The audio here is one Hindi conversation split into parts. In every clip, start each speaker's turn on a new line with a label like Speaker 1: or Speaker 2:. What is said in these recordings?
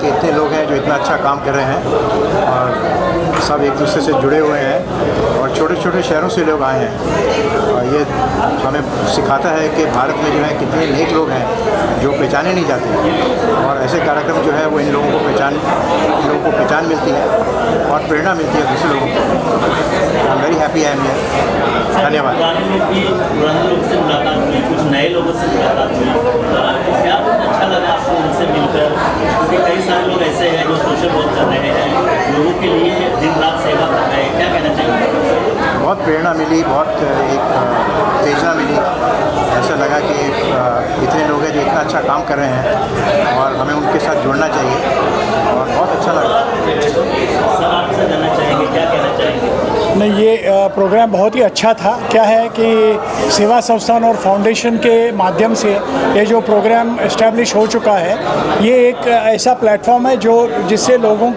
Speaker 1: कि इतने लोग हैं जो इतना अच्छा काम कर रहे हैं और सब एक दूसरे से जुड़े हुए हैं और छोटे छोटे शहरों से लोग आए हैं। और ये हमें सिखाता है कि भारत में जो है कितने नेक लोग हैं जो पहचाने नहीं जाते, और ऐसे कार्यक्रम जो है वो इन लोगों को पहचान मिलती है और प्रेरणा मिलती है दूसरे लोगों को। I am very happy I am here. धन्यवाद।
Speaker 2: पुराने लोग से मुलाकात हुई, कुछ नए लोगों से मुलाकात हुई, क्या अच्छा लगा आपको उनसे मिलकर? क्योंकि कई सारे लोग ऐसे हैं जो सोशल वर्क कर रहे हैं, लोगों के लिए दिन रात सेवा कर रहे हैं, क्या कहना चाहिए?
Speaker 1: बहुत प्रेरणा मिली, बहुत एक उत्तेजना मिली। ऐसा लगा कि इतने लोग हैं जो इतना अच्छा काम कर रहे हैं और हमें उनके साथ जुड़ना चाहिए और बहुत अच्छा लगा।
Speaker 2: सर आपसे जानना चाहेंगे, क्या कहना चाहेंगे?
Speaker 3: नहीं, ये प्रोग्राम बहुत ही अच्छा था। क्या है कि सेवा संस्थान और फाउंडेशन के माध्यम से ये जो प्रोग्राम इस्टेब्लिश हो चुका है, ये एक ऐसा प्लेटफॉर्म है जो जिससे लोगों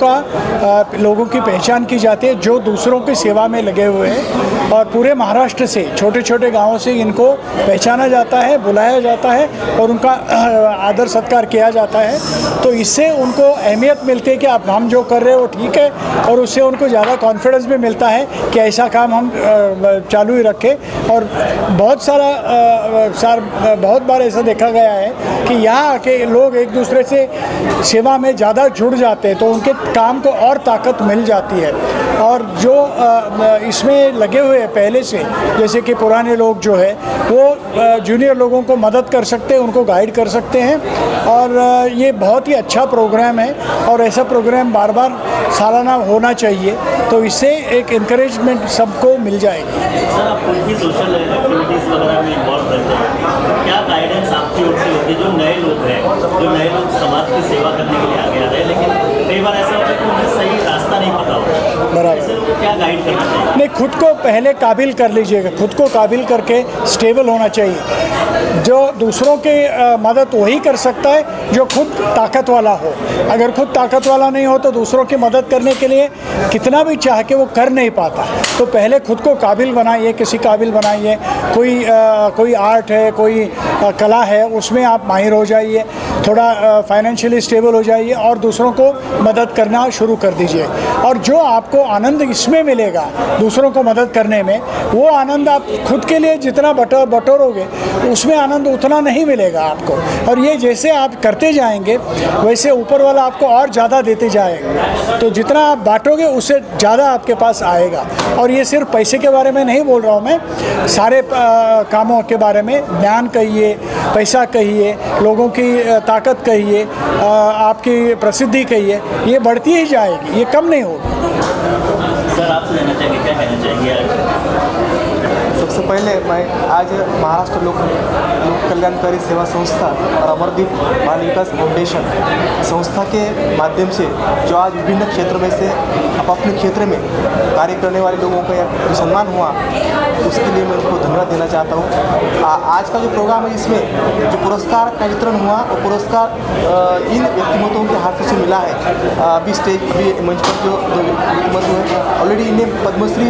Speaker 3: की पहचान की जाती है जो दूसरों की सेवा में लगे हुए हैं, और पूरे महाराष्ट्र से छोटे छोटे गांवों से इनको पहचाना जाता है, बुलाया जाता है और उनका आदर सत्कार किया जाता है। तो इससे उनको अहमियत मिलती है कि आप हम जो कर रहे हैं वो ठीक है, और उससे उनको ज़्यादा कॉन्फिडेंस भी मिलता है कि ऐसा काम हम चालू ही रखें। और बहुत बार ऐसा देखा गया है कि यहाँ आके लोग एक दूसरे से सेवा में ज़्यादा जुड़ जाते हैं तो उनके काम को और ताकत मिल जाती है। और जो इसमें लगे हुए हैं पहले से, जैसे कि पुराने लोग जो है वो जूनियर लोगों को मदद कर सकते हैं, उनको गाइड कर सकते हैं, और ये बहुत ही अच्छा प्रोग्राम है और ऐसा प्रोग्राम बार बार सालाना होना चाहिए। तो इससे एक इंकरेजमेंट सबको मिल जाएगी।
Speaker 2: सर आप कोई भी सोशल एक्टिविटीज़ वगैरह में इन्वॉल्व रहते हैं, क्या गाइडेंस आपकी ओर से होती है? जो नए लोग हैं, जो नए लोग समाज की सेवा करने के लिए आगे आ रहे हैं, लेकिन कई बार ऐसा होता है कि उन्हें सही रास्ता नहीं पता होता,
Speaker 3: बराबर,
Speaker 2: क्या गाइड करना चाहिए?
Speaker 3: नहीं, खुद को पहले काबिल कर लीजिएगा, खुद को काबिल करके स्टेबल होना चाहिए। जो दूसरों की मदद वही कर सकता है जो खुद ताकत वाला हो। अगर खुद ताकत वाला नहीं हो तो दूसरों की मदद करने के लिए कितना भी चाह के वो कर नहीं पाता। तो पहले खुद को काबिल बनाइए, किसी काबिल बनाइए। कोई आर्ट है, कोई कला है, उसमें आप माहिर हो जाइए, थोड़ा फाइनेंशियली स्टेबल हो जाइए और दूसरों को मदद करना शुरू कर दीजिए। और जो आपको आनंद इसमें मिलेगा दूसरों को मदद करने में, वो आनंद आप खुद के लिए जितना बटोरोगे उसमें आनंद उतना नहीं मिलेगा आपको। और ये जैसे आप करते जाएंगे वैसे ऊपर वाला आपको और ज़्यादा देते जाएगा। तो जितना आप बांटोगे उससे ज़्यादा आपके पास आएगा। और ये सिर्फ पैसे के बारे में नहीं बोल रहा हूँ मैं, सारे कामों के बारे में। ज्ञान कहिए, पैसा कहिए, लोगों की ताकत कहिए, आपकी प्रसिद्धि कहिए, ये बढ़ती ही जाएगी, ये कम नहीं होगी।
Speaker 2: सर आपसे जानना चाहेंगे, क्या कहना चाहेंगे आज?
Speaker 4: सबसे पहले मैं आज महाराष्ट्र लोक कल्याणकारी सेवा संस्था और अमरदीप बाल विकास फाउंडेशन संस्था के माध्यम से जो आज विभिन्न क्षेत्रों में से अपने क्षेत्र में कार्य करने वाले लोगों का जो सम्मान हुआ, उसके लिए मैं उनको धन्यवाद देना चाहता हूँ। आज का जो प्रोग्राम है, इसमें जो पुरस्कार का वितरण हुआ वो पुरस्कार इन व्यक्तिमतों के हाथों से मिला है। अभी मंच पर जो व्यक्तिमत्व है ऑलरेडी इन्हें पद्मश्री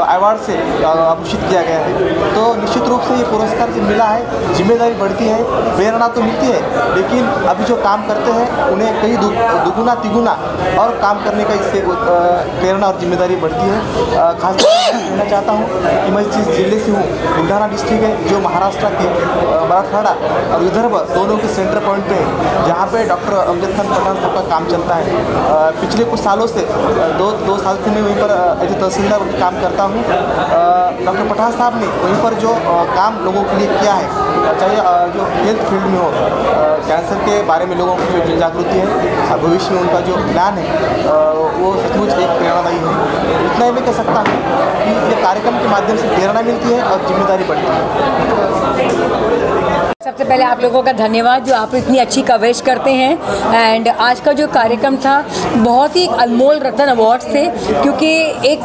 Speaker 4: अवार्ड से आभूषित किया गया है। तो निश्चित रूप से ये पुरस्कार से मिला है, जिम्मेदारी बढ़ती है, प्रेरणा तो मिलती है, लेकिन अभी जो काम करते हैं उन्हें कई दुगुना तिगुना और काम करने का इससे प्रेरणा और जिम्मेदारी बढ़ती है। खासतौर पर कहना चाहता हूँ कि मैं जिस जिले से हूँ, बुलढाना डिस्ट्रिक्ट है, जो महाराष्ट्र के मराठवाड़ा और विदर्भ दोनों के सेंटर पॉइंट पे है, जहाँ पे डॉक्टर अमजद खान पठान साहब का काम चलता है। पिछले कुछ सालों से दो साल से मैं वहीं पर एज ए तहसीलदार काम करता हूँ। डॉक्टर पठान साहब ने वहीं पर जो काम लोगों के लिए किया है, चाहे जो हेल्थ फील्ड में हो, कैंसर के बारे में लोगों की जो जागृति है, भविष्य में उनका जो प्लान है वो सचमुच एक प्रेरणादायी है। इतना ही मैं कह सकता हूँ कि ये कार्यक्रम के माध्यम से प्रेरणा मिलती है और जिम्मेदारी बढ़ती है।
Speaker 5: सबसे पहले आप लोगों का धन्यवाद जो आप इतनी अच्छी कवरेज करते हैं। एंड आज का जो कार्यक्रम था बहुत ही अनमोल रतन अवार्ड्स थे, क्योंकि एक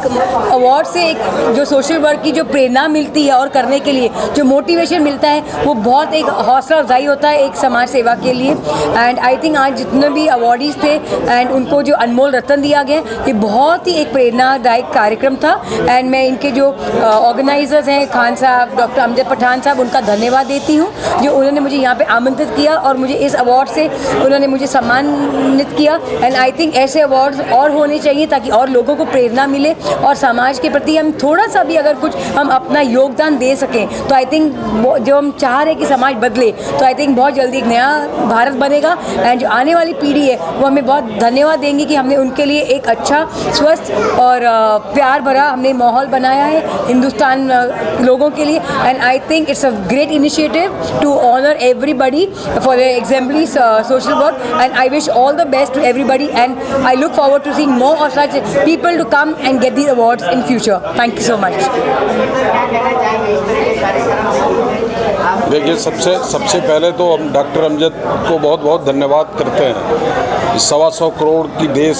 Speaker 5: अवार्ड से एक जो सोशल वर्क की जो प्रेरणा मिलती है और करने के लिए जो मोटिवेशन मिलता है, वो बहुत एक हौसला अफजाई होता है एक समाज सेवा के लिए। एंड आई थिंक आज जितने भी अवार्डीज़ थे एंड उनको जो अनमोल रतन दिया गया, ये बहुत ही एक प्रेरणादायक कार्यक्रम था। एंड मैं इनके जो ऑर्गेनाइजर्स हैं, खान साहब, डॉक्टर अमजद पठान साहब, उनका धन्यवाद देती हूँ जो उन्होंने मुझे यहाँ पे आमंत्रित किया और मुझे इस अवार्ड से उन्होंने मुझे सम्मानित किया। एंड आई थिंक ऐसे अवार्ड्स और होने चाहिए ताकि और लोगों को प्रेरणा मिले और समाज के प्रति हम थोड़ा सा भी अगर कुछ हम अपना योगदान दे सकें तो आई थिंक जो हम चाह रहे हैं कि समाज बदले तो आई थिंक बहुत जल्दी एक नया भारत बनेगा। एंड जो आने वाली पीढ़ी है वो हमें बहुत धन्यवाद देंगे कि हमने उनके लिए एक अच्छा स्वस्थ और प्यार भरा हमने माहौल बनाया है हिंदुस्तान लोगों के लिए। And I think it's a great initiative to honour everybody for their exemplary social work, and I wish all the best to everybody, and I look forward to seeing more of such people to come and get these awards in future. Thank you so much.
Speaker 6: देखिए, सबसे पहले तो हम डॉक्टर अमजद को बहुत बहुत धन्यवाद करते हैं। 125 करोड़ की देश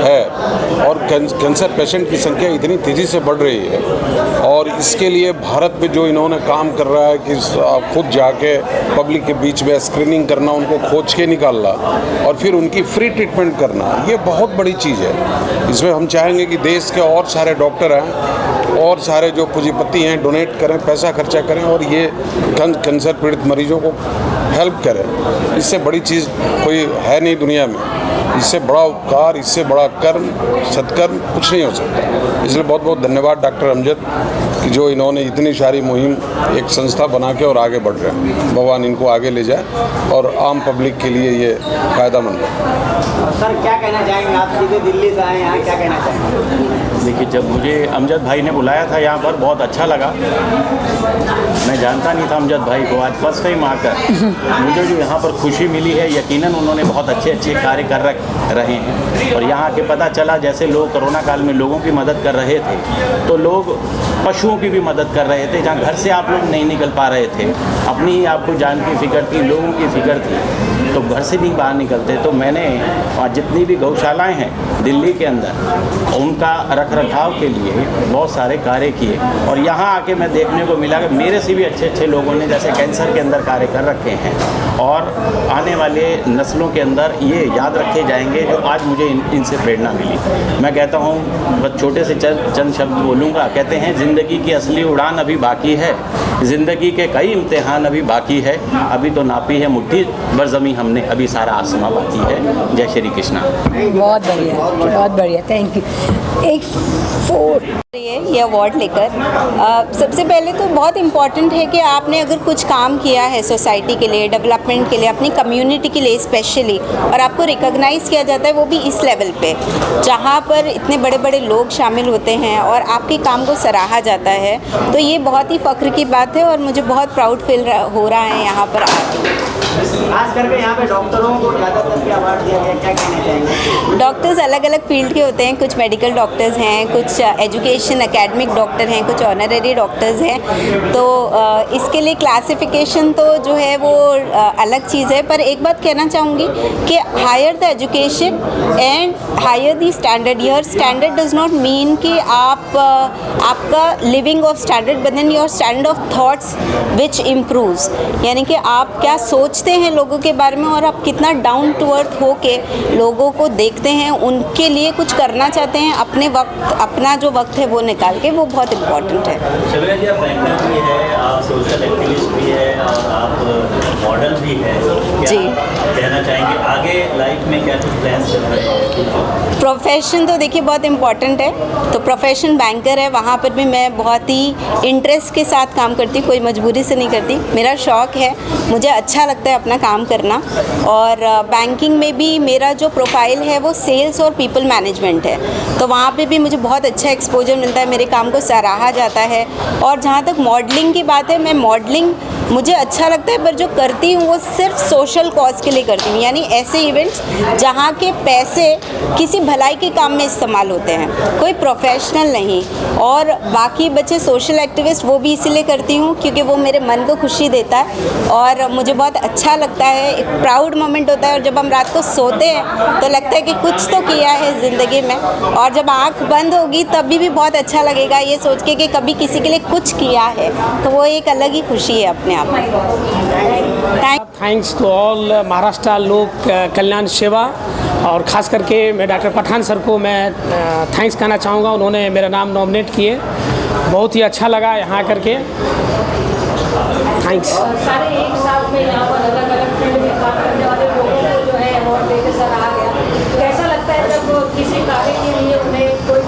Speaker 6: है और कैंसर पेशेंट की संख्या इतनी तेज़ी से बढ़ रही है और इसके लिए भारत में जो इन्होंने काम कर रहा है कि खुद जाके पब्लिक के बीच में स्क्रीनिंग करना, उनको खोज के निकालना और फिर उनकी फ्री ट्रीटमेंट करना, ये बहुत बड़ी चीज़ है। इसमें हम चाहेंगे कि देश के और सारे डॉक्टर हैं और सारे जो पूंजीपति हैं डोनेट करें, पैसा खर्चा करें और ये कैंसर पीड़ित मरीजों को हेल्प करें। इससे बड़ी चीज़ कोई है नहीं दुनिया में, इससे बड़ा उपकार, इससे बड़ा कर्म, सत्कर्म कुछ नहीं हो सकता। इसलिए बहुत बहुत धन्यवाद डॉक्टर अमजद कि जो इन्होंने इतनी सारी मुहिम एक संस्था बना के और आगे बढ़ रहे हैं। भगवान इनको आगे ले जाए और आम पब्लिक के लिए ये फ़ायदेमंद है।
Speaker 7: सर, क्या कहना चाहेंगे आप? सीधे दिल्ली से आए यहाँ, क्या कहना चाहेंगे?
Speaker 2: देखिए, जब मुझे अमजद भाई ने बुलाया था यहाँ पर बहुत अच्छा लगा। मैं जानता नहीं था अमजद भाई को, आज फर्स्ट टाइम आकर मुझे जो यहाँ पर खुशी मिली है, यकीनन उन्होंने बहुत अच्छे अच्छे कार्य कर रहे हैं। और यहाँ के पता चला जैसे लोग कोरोना काल में लोगों की मदद कर रहे थे तो लोग पशुओं की भी मदद कर रहे थे। जहाँ घर से आप लोग नहीं निकल पा रहे थे, अपनी ही आपको जान की फ़िक्र थी, लोगों की फ़िक्र थी, तो घर से नहीं बाहर निकलते। तो मैंने जितनी भी गौशालाएं हैं दिल्ली के अंदर उनका रखरखाव के लिए बहुत सारे कार्य किए और यहाँ आके मैं देखने को मिला कि मेरे से भी अच्छे अच्छे लोगों ने जैसे कैंसर के अंदर कार्य कर रखे हैं और आने वाले नस्लों के अंदर ये याद रखे जाएंगे जो आज मुझे इनसे प्रेरणा मिली। मैं कहता हूँ बस छोटे से चंद शब्द बोलूँगा। कहते हैं ज़िंदगी की असली उड़ान अभी बाकी है, ज़िंदगी के कई इम्तिहान अभी बाकी है, अभी तो नापी है मुट्ठी भर ज़मीं हमने, अभी सारा आसमां बाकी है। जय श्री कृष्णा।
Speaker 5: बहुत बढ़िया, थैंक यू। एक
Speaker 8: ये अवार्ड लेकर सबसे पहले तो बहुत इम्पॉर्टेंट है कि आपने अगर कुछ काम किया है सोसाइटी के लिए, डेवलपमेंट के लिए, अपनी कम्युनिटी के लिए स्पेशली, और आपको रिकॉग्नाइज़ किया जाता है वो भी इस लेवल पे जहाँ पर इतने बड़े बड़े लोग शामिल होते हैं और आपके काम को सराहा जाता है, तो ये बहुत ही फ़ख्र की बात है और मुझे बहुत प्राउड फील हो रहा है यहाँ पर आके।
Speaker 7: खास करके यहाँ पे डॉक्टरों को ज़्यादातर क्या अवार्ड दिया गया, क्या कहना चाहेंगे?
Speaker 8: डॉक्टर्स अलग अलग फील्ड के होते हैं, कुछ मेडिकल डॉक्टर्स हैं, कुछ एजुकेशन एकेडमिक डॉक्टर हैं, कुछ ऑनररी डॉक्टर्स हैं। तो इसके लिए क्लासिफिकेशन तो जो है वो अलग चीज़ है, पर एक बात कहना चाहूँगी कि higher the education and higher the standard. Your standard does not mean कि आपका living of standard, but then your standard of thoughts which improves, यानी कि आप क्या सोचते हैं लोगों के बारे में और आप कितना डाउन टू अर्थ हो के लोगों को देखते हैं, उनके लिए कुछ करना चाहते हैं, अपने वक्त, अपना जो वक्त है वो निकाल के, वो बहुत इम्पोर्टेंट है।
Speaker 2: शबीरा जी, आप बैंकर भी है, आप सोशल एक्टिविस्ट भी है और आप मॉडल भी है,
Speaker 8: जी,
Speaker 2: कहना चाहेंगे आगे लाइफ में क्या कुछ प्लान्स चल रहे हैं?
Speaker 8: प्रोफेशन तो देखिए बहुत इम्पॉर्टेंट है, तो प्रोफेशन बैंकर है, वहाँ पर भी मैं बहुत ही इंटरेस्ट के साथ काम करती हूँ, कोई मजबूरी से नहीं करती, मेरा शौक़ है, मुझे अच्छा लगता है अपना काम करना। और बैंकिंग में भी मेरा जो प्रोफाइल है वो सेल्स और पीपल मैनेजमेंट है, तो वहाँ पे भी मुझे बहुत अच्छा एक्सपोजर मिलता है, मेरे काम को सराहा जाता है। और जहाँ तक मॉडलिंग की बात है, मैं मॉडलिंग मुझे अच्छा लगता है, पर जो करती हूँ वो सिर्फ सोशल कॉज के लिए करती हूँ, यानी ऐसे इवेंट्स जहाँ के पैसे किसी भलाई के काम में इस्तेमाल होते हैं, कोई प्रोफेशनल नहीं। और बाकी बचे सोशल एक्टिविस्ट, वो भी इसीलिए करती हूँ क्योंकि वो मेरे मन को खुशी देता है और मुझे बहुत अच्छा लगता है, एक प्राउड मोमेंट होता है। और जब हम रात को सोते हैं तो लगता है कि कुछ तो किया है ज़िंदगी में, और जब आँख बंद होगी तभी भी बहुत अच्छा लगेगा ये सोच के कि कभी किसी के लिए कुछ किया है, तो वो एक अलग ही खुशी है अपने आप में।
Speaker 9: थैंक्स टू ऑल महाराष्ट्र लोक कल्याण सेवा, और ख़ास करके मैं डॉक्टर पठान सर को मैं थैंक्स कहना चाहूँगा, उन्होंने मेरा नाम नॉमिनेट किए, बहुत ही अच्छा लगा यहाँ करके। थैंक्स।
Speaker 5: सारे एक साथ में यहाँ पर अलग अलग फील्ड में काम करने वाले लोगों को जो है अवार्ड देकर सर आ गया, कैसा लगता है जब किसी कार्य के लिए उन्हें कोई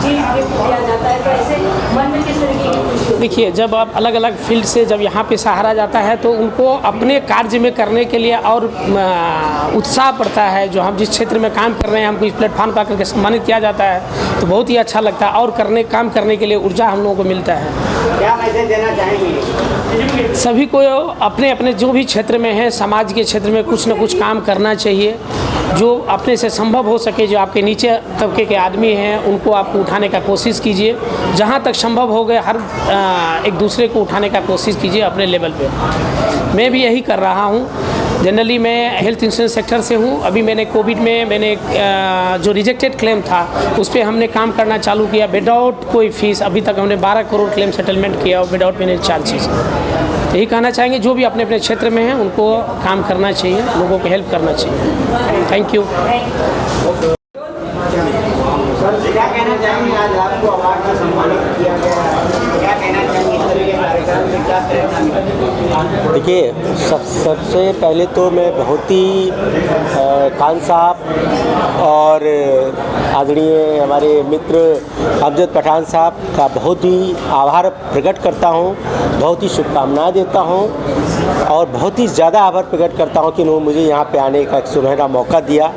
Speaker 5: चीज़ गिफ्ट किया जाता है, तो ऐसे मन में किस तरीके की खुशी होती है?
Speaker 9: देखिए, जब आप अलग अलग फील्ड से जब यहाँ पे सहारा जाता है तो उनको अपने कार्य में करने के लिए और उत्साह पड़ता है। जो हम जिस क्षेत्र में काम कर रहे हैं, हमको इस प्लेटफॉर्म पर करके सम्मानित किया जाता है तो बहुत ही अच्छा लगता है और काम करने के लिए ऊर्जा हम लोगों को मिलता है।
Speaker 7: क्या मैसेज देना चाहेंगे
Speaker 9: सभी को अपने अपने जो भी क्षेत्र में है, समाज के क्षेत्र में कुछ न कुछ काम करना चाहिए। जो अपने से संभव हो सके, जो आपके नीचे तबके के आदमी हैं उनको आप उठाने का कोशिश कीजिए। जहाँ तक संभव हो गए हर एक दूसरे को उठाने का कोशिश कीजिए अपने लेवल पे। मैं भी यही कर रहा हूँ। जनरली मैं हेल्थ इंश्योरेंस सेक्टर से हूँ। अभी मैंने कोविड में जो रिजेक्टेड क्लेम था उस पर हमने काम करना चालू किया विदाउट कोई फीस। अभी तक हमने 12 करोड़ क्लेम सेटलमेंट किया विदाउट एनी चार्जेस। यही कहना चाहेंगे जो भी अपने अपने क्षेत्र में हैं उनको काम करना चाहिए, लोगों को हेल्प करना चाहिए। Thank you.
Speaker 7: सर, क्या कहना चाहेंगे, आज आपको अवार्ड से सम्मानित किया गया है, क्या कहना चाहेंगे इस तरह के कार्यक्रम में, क्या प्रेरणा मिली?
Speaker 10: देखिए, सबसे पहले तो मैं बहुत ही खान साहब और आदरणीय हमारे मित्र अमजद पठान साहब का बहुत ही आभार प्रकट करता हूं, बहुत ही शुभकामनाएं देता हूं और बहुत ही ज़्यादा आभार प्रकट करता हूं कि उन्होंने मुझे यहाँ पे आने का एक सुनहरा मौका दिया।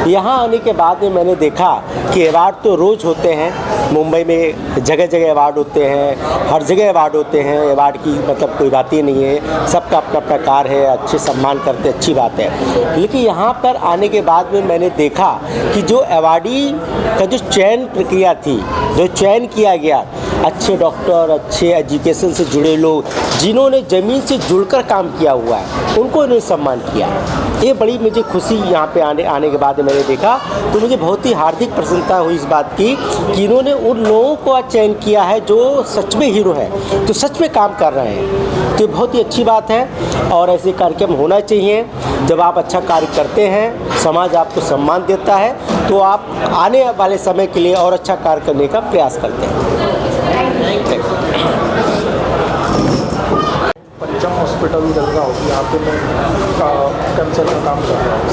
Speaker 10: यहाँ आने के बाद में मैंने देखा कि अवार्ड तो रोज़ होते हैं, मुंबई में जगह जगह अवार्ड होते हैं, हर जगह अवार्ड होते हैं। अवार्ड की मतलब कोई बात ही नहीं है, सबका अपना प्रकार है, अच्छे सम्मान करते, अच्छी बात है। लेकिन यहाँ पर आने के बाद में मैंने देखा कि जो अवार्डी का जो चयन प्रक्रिया थी, जो चयन किया गया, अच्छे डॉक्टर, अच्छे एजुकेशन से जुड़े लोग जिन्होंने ज़मीन से जुड़कर काम किया हुआ है, उनको इन्होंने सम्मान किया। ये बड़ी मुझे खुशी यहाँ पे आने के बाद मैंने देखा, तो मुझे बहुत ही हार्दिक प्रसन्नता हुई इस बात की कि इन्होंने उन लोगों को आज चयन किया है जो सच में हीरो है, तो सच में काम कर रहे हैं। तो बहुत ही अच्छी बात है और ऐसे कार्यक्रम होना चाहिए। जब आप अच्छा कार्य करते हैं, समाज आपको सम्मान देता है, तो आप आने वाले समय के लिए और अच्छा कार्य करने का प्रयास करते हैं।
Speaker 11: पंचम हॉस्पिटल जलगांव, यहाँ पे मैं कैंसर का काम कर रहा हूँ।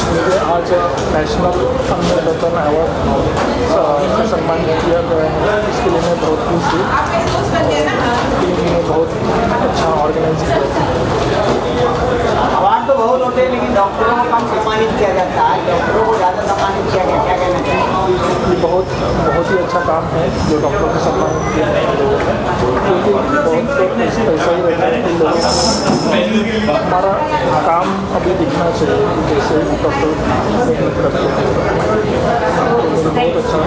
Speaker 11: मुझे आज नेशनल अमजद रतन अवार्ड से सम्मानित किया गया है, इसके लिए मैं बहुत खुश हूँ। टीम ने बहुत अच्छा ऑर्गेनाइज किया।
Speaker 7: अवार्ड तो बहुत होते हैं लेकिन डॉक्टरों को कम सम्मानित किया जाता है, डॉक्टरों को ज़्यादा सम्मानित किया गया, क्या कहना चाहिए?
Speaker 11: ये बहुत ही अच्छा काम है जो डॉक्टर को सम्मानित किया है, क्योंकि बहुत ऐसा ही रहता है कि लोग हमारा काम अभी दिखना चाहिए, जैसे डॉक्टर बहुत अच्छा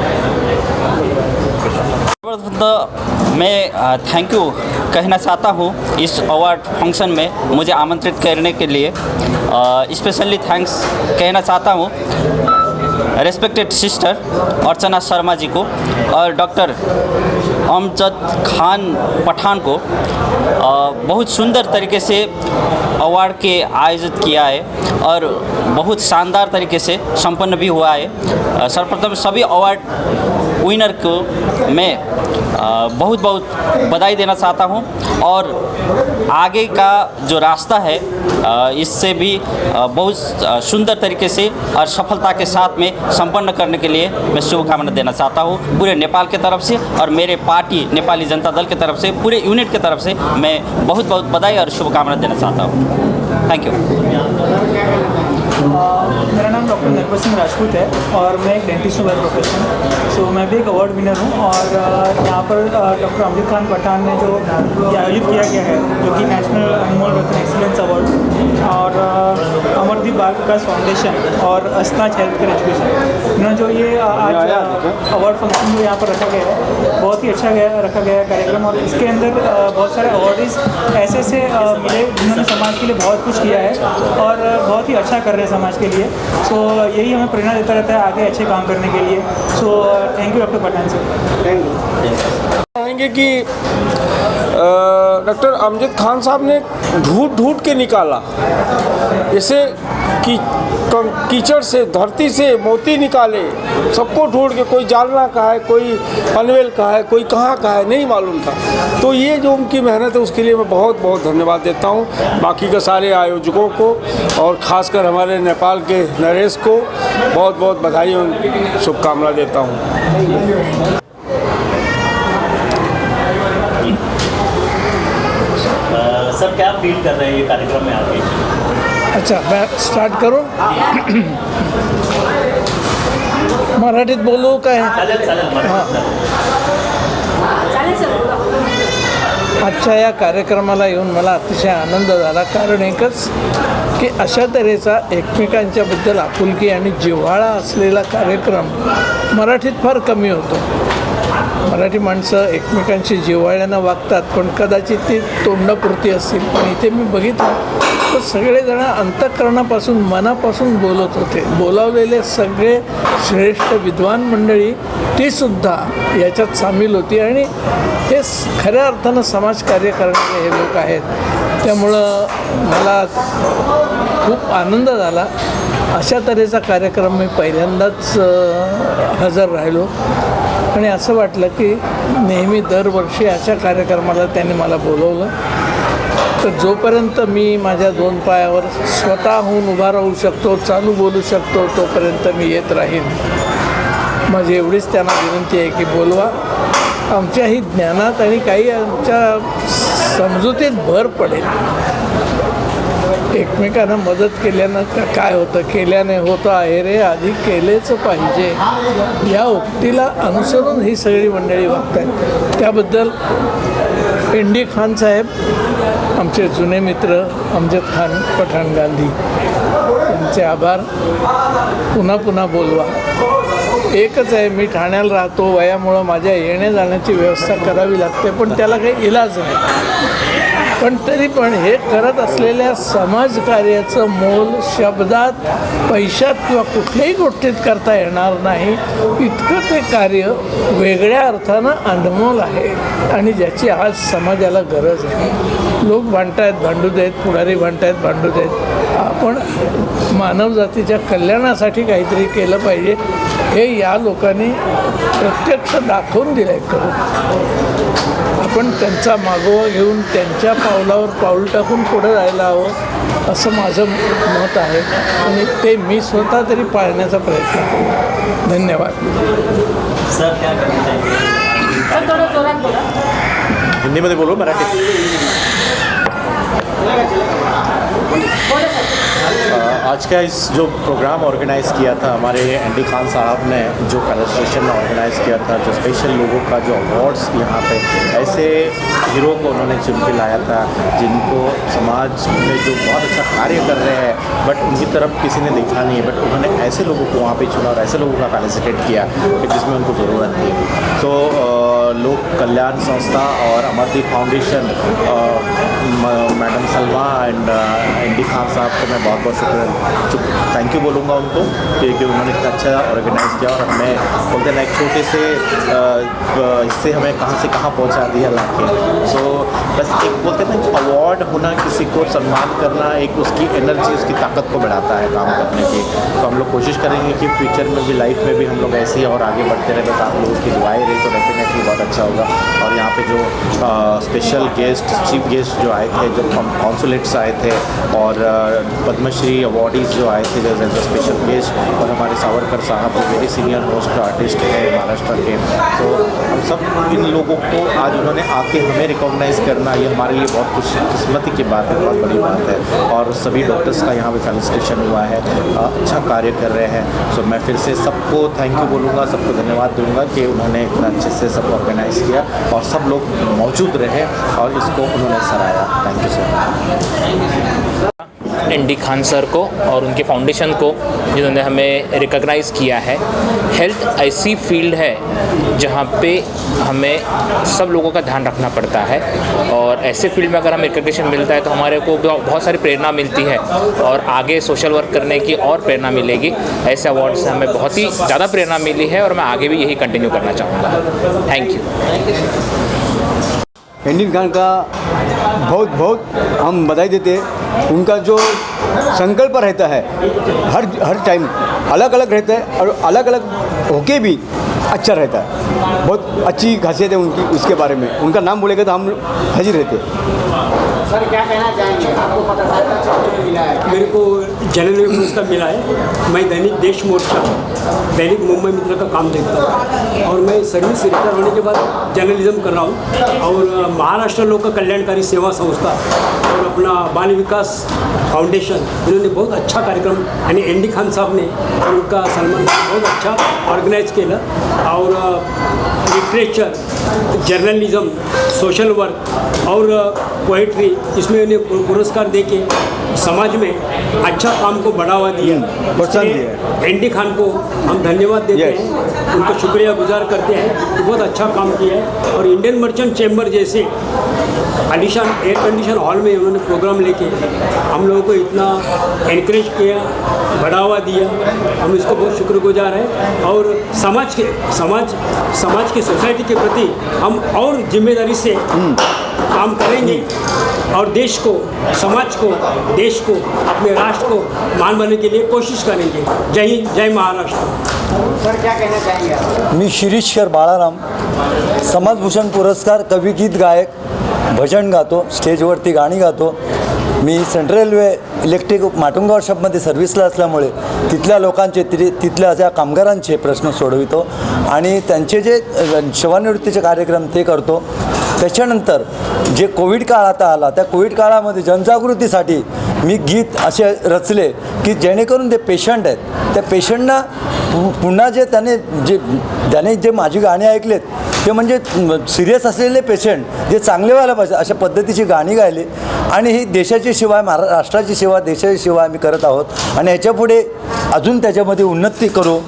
Speaker 12: मैं थैंक यू कहना चाहता हूँ इस अवार्ड फंक्शन में मुझे आमंत्रित करने के लिए। स्पेशली थैंक्स कहना चाहता हूँ रेस्पेक्टेड सिस्टर अर्चना शर्मा जी को और डॉक्टर अमजद खान पठान को। बहुत सुंदर तरीके से अवार्ड के आयोजित किया है और बहुत शानदार तरीके से संपन्न भी हुआ है। सर्वप्रथम सभी अवार्ड विनर को मैं बहुत बहुत बधाई देना चाहता हूं और आगे का जो रास्ता है इससे भी बहुत सुंदर तरीके से और सफलता के साथ में संपन्न करने के लिए मैं शुभकामना देना चाहता हूं पूरे नेपाल के तरफ से और मेरे पार्टी नेपाली जनता दल के तरफ से, पूरे यूनिट के तरफ से मैं बहुत बहुत बधाई और शुभकामना देना चाहता हूं। Thank you.
Speaker 11: मेरा नाम डॉक्टर नरवर सिंह राजपूत है और मैं एक डेंटिस्ट हूँ बाय प्रोफेशन। सो मैं भी एक अवार्ड विनर हूँ और यहाँ पर डॉक्टर अमजद खान पठान ने जो आयोजित किया गया है जो कि नेशनल अनमोल रत्न एक्सीलेंस अवार्ड और अमरदीप बाल विकास फाउंडेशन और अस्ताज हेल्थ केयर एजुकेशन, इन्होंने जो ये आज अवार्ड फंक्शन जो यहाँ पर रखा गया है बहुत ही अच्छा रखा गया है कार्यक्रम। और इसके अंदर बहुत सारे अवार्डीज ऐसे मिले जिन्होंने समाज के लिए बहुत कुछ किया है और बहुत ही अच्छा कर रहे हैं समाज के लिए। सो यही हमें प्रेरणा देता रहता है आगे अच्छे काम करने के लिए। So thank you doctor Pathan sir.
Speaker 7: Thank you.
Speaker 13: चाहेंगे कि डॉक्टर अमजद खान साहब ने ढूंढ के निकाला। जैसे कीचड़ से, धरती से मोती निकाले, सबको ढूंढ के, कोई जालना का है, कोई पनवेल का है, कोई कहाँ का है, नहीं मालूम था। तो ये जो उनकी मेहनत है उसके लिए मैं बहुत बहुत धन्यवाद देता हूँ। बाकी के सारे आयोजकों को और ख़ासकर हमारे नेपाल के नरेश को बहुत बहुत बधाई और शुभकामना देता हूँ।
Speaker 2: सर क्या फील कर रहे हैं ये कार्यक्रम में आके?
Speaker 3: अच्छा, मैं स्टार्ट करूं? मराठीत बोलू काय? हां. आजच्या या कार्यक्रमाला येऊन मला अतिशय आनंद झाला. कारण एकच की अशा तऱ्हेचा एकमेकांच्याबद्दल आपुलकी आणि जिव्हाळा असलेला कार्यक्रम मराठीत फार कमी होतो. मराठी माणसं एकमेकांशी जिव्हाळ्यानं वागतात, पण कदाचित ती तोंडापुरती असतील. पण इथे मी बघितलं तर सगळेजण अंतःकरणापासून, मनापासून बोलत होते. बोलावलेले सगळे श्रेष्ठ विद्वान मंडळी तीसुद्धा याच्यात सामील होती आणि हे खऱ्या अर्थानं समाजकार्य करणारे हे लोक आहेत. त्यामुळं मला खूप आनंद झाला. अशा तऱ्हेचा कार्यक्रम मी पहिल्यांदाच हजर राहिलो आणि असं वाटलं की नेहमी दरवर्षी अशा कार्यक्रमाला त्यांनी मला बोलवलं. तर जोपर्यंत मी माझ्या दोन पायावर स्वतःहून उभा राहू शकतो, चालू बोलू शकतो, तोपर्यंत मी येत राहीन. माझी एवढीच त्यांना विनंती आहे की बोलवा. आमच्याही ज्ञानात आणि काही आमच्या समजुतीत भर पडेल. एकमेकांना मदत केल्यानं काय होतं, केल्याने होतं आहे रे, आधी केलेच पाहिजे. या उक्तीला अनुसरून ही सगळी मंडळी वागतात. त्याबद्दल एनडी खान साहेब, आमचे जुने मित्र अमजद खान पठाण गांधी यांचे आभार. पुन्हा पुन्हा बोलवा. एकच आहे, मी ठाण्याला राहतो, वयामुळं माझ्या येण्या जाण्याची व्यवस्था करावी लागते, पण त्याला काही इलाज नाही. पण तरी पण हे करत असलेल्या समाजकार्याचं मोल शब्दात, पैशात किंवा कुठल्याही गोष्टीत करता येणार नाही. इतकं ते कार्य वेगळ्या अर्थानं अनमोल आहे आणि ज्याची आज समाजाला गरज आहे. लोक भांडतायत, भांडू देत, पुढारी भांडतायत, भांडू देत. आपण मानवजातीच्या कल्याणासाठी काहीतरी केलं पाहिजे हे या लोकांनी प्रत्यक्ष दाखवून दिलं आहे. करून आपण त्यांचा मागोवा घेऊन त्यांच्या पावलावर पाऊल टाकून पुढे जायला हवं असं माझं मत आहे आणि ते मी स्वतः तरी पाळण्याचा प्रयत्न करू. धन्यवाद.
Speaker 2: सर क्या करना चाहिए?
Speaker 1: हिंदीमध्ये बोलू, मराठी? आज का इस जो प्रोग्राम ऑर्गेनाइज़ किया था हमारे एनडी खान साहब ने, जो फेडरेशन ने ऑर्गेनाइज़ किया था, जो स्पेशल लोगों का जो अवार्ड्स यहाँ पे ऐसे हीरो को उन्होंने चुन के लाया था जिनको समाज में जो बहुत अच्छा कार्य कर रहे हैं बट उनकी तरफ किसी ने देखा नहीं है, बट उन्होंने ऐसे लोगों को वहाँ पे चुना और ऐसे लोगों का फेलिसिटेट किया कि जिसमें उनको ज़रूरत थी. तो लोक कल्याण संस्था और Amardeep foundation, madam Salma and ND Khan साहब को मैं बहुत बहुत थैंक यू बोलूँगा उनको क्योंकि उन्होंने इतना अच्छा ऑर्गेनाइज़ किया और हमें बोलते हैं एक छोटे से इससे हमें कहाँ से कहाँ पहुँचा दिया लाके. सो बस एक बोलते हैं ना, अवार्ड होना, किसी को सम्मान करना, एक उसकी एनर्जी, उसकी ताकत को बढ़ाता है काम करने की. तो हम लोग कोशिश करेंगे कि फ्यूचर में भी, लाइफ में भी हम लोग ऐसे ही और आगे बढ़ते रहे. बस आप लोगों की दुआएं रही तो डेफिनेटली बहुत अच्छा होगा. और यहाँ पे जो स्पेशल गेस्ट, चीफ गेस्ट जो आए थे, जो कॉन्सुलेट्स आए थे और पद्मश्री अवार्डीज़ जो आए थे एज ए स्पेशल गेस्ट, और हमारे सावरकर साहब जो वेरी सीनियर मोस्ट आर्टिस्ट है महाराष्ट्र के. तो हम सब इन लोगों को आज उन्होंने आके हमें रिकॉग्नाइज़ करना, ये हमारे लिए बहुत खुशकिस्मती की बात है, बहुत बड़ी बात है. और सभी डॉक्टर्स का यहाँ पे फेलिसिटेशन हुआ है, अच्छा कार्य कर रहे हैं. सो मैं फिर से सबको थैंक यू बोलूँगा, सबको धन्यवाद दूँगा कि उन्होंने इतना अच्छे से सब ऑर्गेनाइज़ किया और सब लोग मौजूद रहे और इसको उन्होंने सराहा. Thank you sir.
Speaker 14: ND Khan sir को और उनके फाउंडेशन को जिन्होंने हमें रिकॉग्नाइज़ किया है. हेल्थ ऐसी फील्ड है जहाँ पे हमें सब लोगों का ध्यान रखना पड़ता है और ऐसे फील्ड में अगर हमें रिकॉग्निशन मिलता है तो हमारे को बहुत सारी प्रेरणा मिलती है और आगे सोशल वर्क करने की और प्रेरणा मिलेगी. ऐसे अवार्ड से हमें बहुत ही ज़्यादा प्रेरणा मिली है और मैं आगे भी यही कंटिन्यू करना चाहूँगा. Thank you.
Speaker 15: एनडी खान का बहुत बहुत हम बधाई देते हैं. उनका जो संकल्प रहता है, हर टाइम अलग अलग रहता है और अलग अलग होके भी अच्छा रहता है। बहुत अच्छी खासियत है उनकी, उसके बारे में उनका नाम बोलेगा तो हम हाजिर रहते।
Speaker 7: सर क्या कहना चाहेंगे, आपको पत्रकारिता से मिला है?
Speaker 16: मेरे को जनरल पुरस्कार मिला है। मैं दैनिक देश मोर्चा, दैनिक मुंबई मित्र का काम देखता हूँ और मैं सर्विस रिटायर होने के बाद जर्नलिज्म कर रहा हूँ और महाराष्ट्र लोक कल्याणकारी सेवा संस्था और अपना बाल विकास फाउंडेशन, इन्होंने बहुत अच्छा कार्यक्रम यानी एनडी खान साहब ने और उनका सन्मान बहुत अच्छा ऑर्गेनाइज केलं और लिटरेचर, जर्नलिज्म, सोशल वर्क और पोइट्री, इसमें उन्हें पुरस्कार देके समाज में अच्छा काम को बढ़ावा दिया। एनडी खान को हम धन्यवाद देते हैं, उनका शुक्रिया गुजार करते हैं कि बहुत अच्छा काम किया है। और इंडियन मर्चेंट चैम्बर जैसे आलीशान एयर कंडीशन हॉल में उन्होंने प्रोग्राम लेके हम लोगों को इतना एनकरेज किया, बढ़ावा दिया, हम इसको बहुत शुक्रगुजार हैं। और समाज की सोसाइटी के प्रति हम और जिम्मेदारी से काम करेंगे और देश को, समाज को, देश को, अपने राष्ट्र को मान बनने के लिए कोशिश करेंगे। जय हिंद, जय महाराष्ट्र।
Speaker 7: सर क्या कहना चाहेंगे आप?
Speaker 15: मी शिरीषकर बाळाराम, समाजभूषण पुरस्कार, कवी, गीत गायक, भजन गातो, स्टेजवरती गाणी गातो। मी सेंट्रल रेल्वे इलेक्ट्रिक माटुंगा वर्कशॉपमध्ये सर्व्हिसला असल्यामुळे तिथल्या लोकांचे तिथल्या ज्या कामगारांचे प्रश्न सोडवितो आणि त्यांचे जे सेवानिवृत्तीचे कार्यक्रम ते करतो। त्याच्यानंतर जे कोविड काळ आता आला, त्या कोविड काळामध्ये जनजागृतीसाठी मी गीत असे रचले की जेणेकरून ते पेशंट आहेत त्या पेशंटना पुन्हा त्याने जे माझी गाणी ऐकलेत ते म्हणजे सिरियस असलेले पेशंट जे चांगले व्हायला पाहिजे अशा पद्धतीची गाणी गायली आणि ही देशाची सेवा, महाराष्ट्राची सेवा, देशाची सेवा आम्ही करत आहोत आणि ह्याच्यापुढे अजून त्याच्यामध्ये उन्नती करू।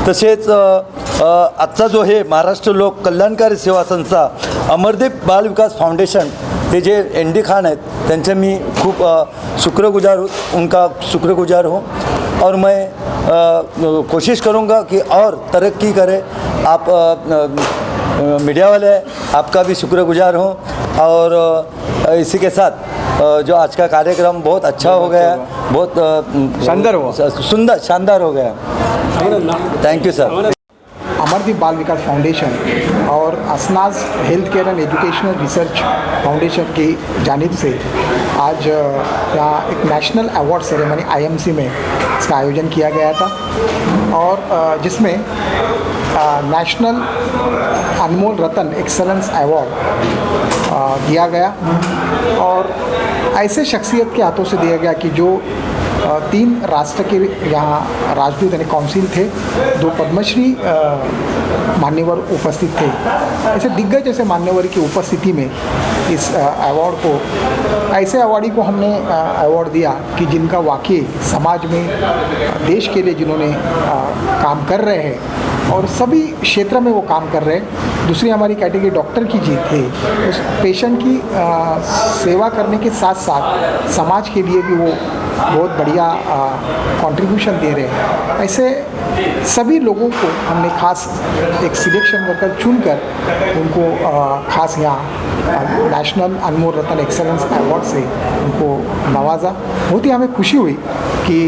Speaker 15: तसेच आजचा जो हे महाराष्ट्र लोक कल्याणकारी सेवा संस्था अमरदीप बाल विकास फाउंडेशन, ते जे एनडी खान आहेत त्यांचे मी खूप उनका शुक्रगुजार हूँ और मैं कोशिश करूँगा कि और तरक्की करे। आप मीडिया वाले, आपका भी शुक्रगुजार हूँ और इसी के साथ जो आज का कार्यक्रम बहुत अच्छा हो गया, बहुत शानदार हो गया। Thank you sir.
Speaker 17: अमरदीप बाल विकास फाउंडेशन और असनाज health care and educational research foundation की जानिब से आज यहाँ एक नेशनल अवार्ड सेरेमनी IMC में इसका आयोजन किया गया था और जिसमें नेशनल अनमोल रतन एक्सेलेंस अवार्ड दिया गया और ऐसे शख्सियत के हाथों से दिया गया कि जो 3 राष्ट्र के यहाँ राजदूत यानी काउंसिल थे, 2 पद्मश्री मान्यवर उपस्थित थे। ऐसे दिग्गज ऐसे मान्यवर की उपस्थिति में इस अवार्ड को, ऐसे अवार्डी को हमने अवार्ड दिया कि जिनका वाकई समाज में, देश के लिए जिन्होंने काम कर रहे हैं और सभी क्षेत्र में वो काम कर रहे हैं। दूसरी हमारी कैटेगरी डॉक्टर की जी थी, उस पेशेंट की सेवा करने के साथ साथ समाज के लिए भी वो बहुत बढ़िया कंट्रीब्यूशन दे रहे हैं। ऐसे सभी लोगों को हमने खास एक सिलेक्शन करके चुनकर उनको खास यहाँ नेशनल अनमोल रतन एक्सेलेंस अवार्ड से उनको नवाजा। बहुत ही हमें खुशी हुई कि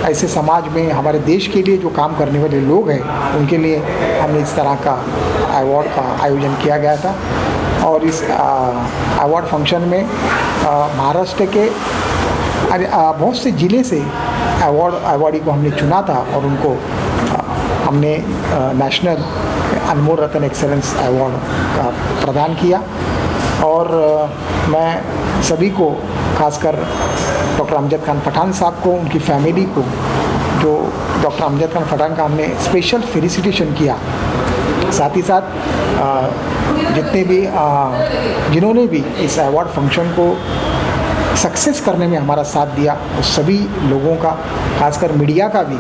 Speaker 17: ऐसे समाज में हमारे देश के लिए जो काम करने वाले लोग हैं उनके लिए हमने इस तरह का अवार्ड का आयोजन किया गया था। और इस अवार्ड फंक्शन में महाराष्ट्र के बहुत से ज़िले से अवार्डी को हमने चुना था और उनको हमने नेशनल अनमोल रतन एक्सेलेंस अवार्ड का प्रदान किया। और मैं सभी को, खासकर डॉक्टर अमजद खान पठान साहब को, उनकी फैमिली को, जो डॉक्टर अमजद खान पठान का हमने स्पेशल फेलिसिटेशन किया। साथ ही साथ जितने भी जिन्होंने भी इस अवार्ड फंक्शन को सक्सेस करने में हमारा साथ दिया, उस सभी लोगों का, खासकर मीडिया का भी,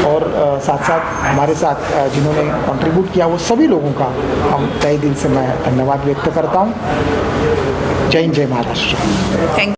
Speaker 17: और साथ साथ हमारे साथ जिन्होंने कंट्रीब्यूट किया वो सभी लोगों का हम तहे दिल से मैं धन्यवाद व्यक्त करता हूँ। जय हिंद, जय महाराष्ट्र।
Speaker 18: थैंक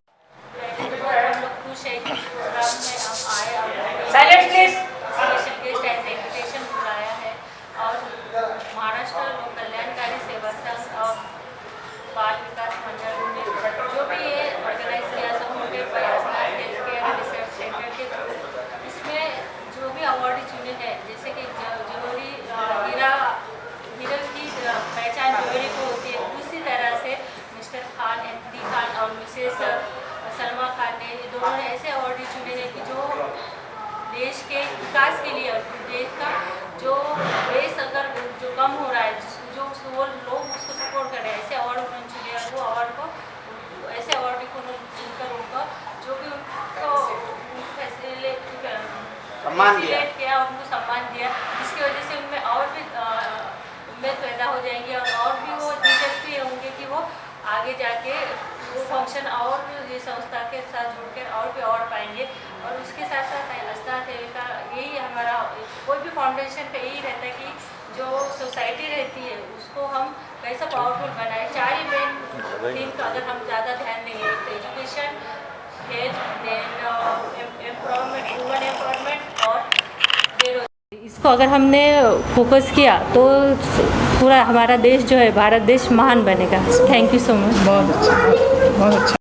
Speaker 18: आगे जाके वो फंक्शन और ये संस्था के साथ जुड़कर और भी और पाएंगे। और उसके साथ साथ अस्नात का यही हमारा कोई भी फाउंडेशन पे यही रहता है कि जो सोसाइटी रहती है उसको हम कैसा पावरफुल बनाए। चार ही मेन थिंग का अगर हम ज़्यादा ध्यान देंगे तो education, health, then empowerment, women empowerment और बेरोजगारी, इसको अगर हमने फोकस किया तो पूरा हमारा देश जो है भारत देश महान बनेगा। Thank you so much.
Speaker 3: बहुत अच्छा, बहुत अच्छा।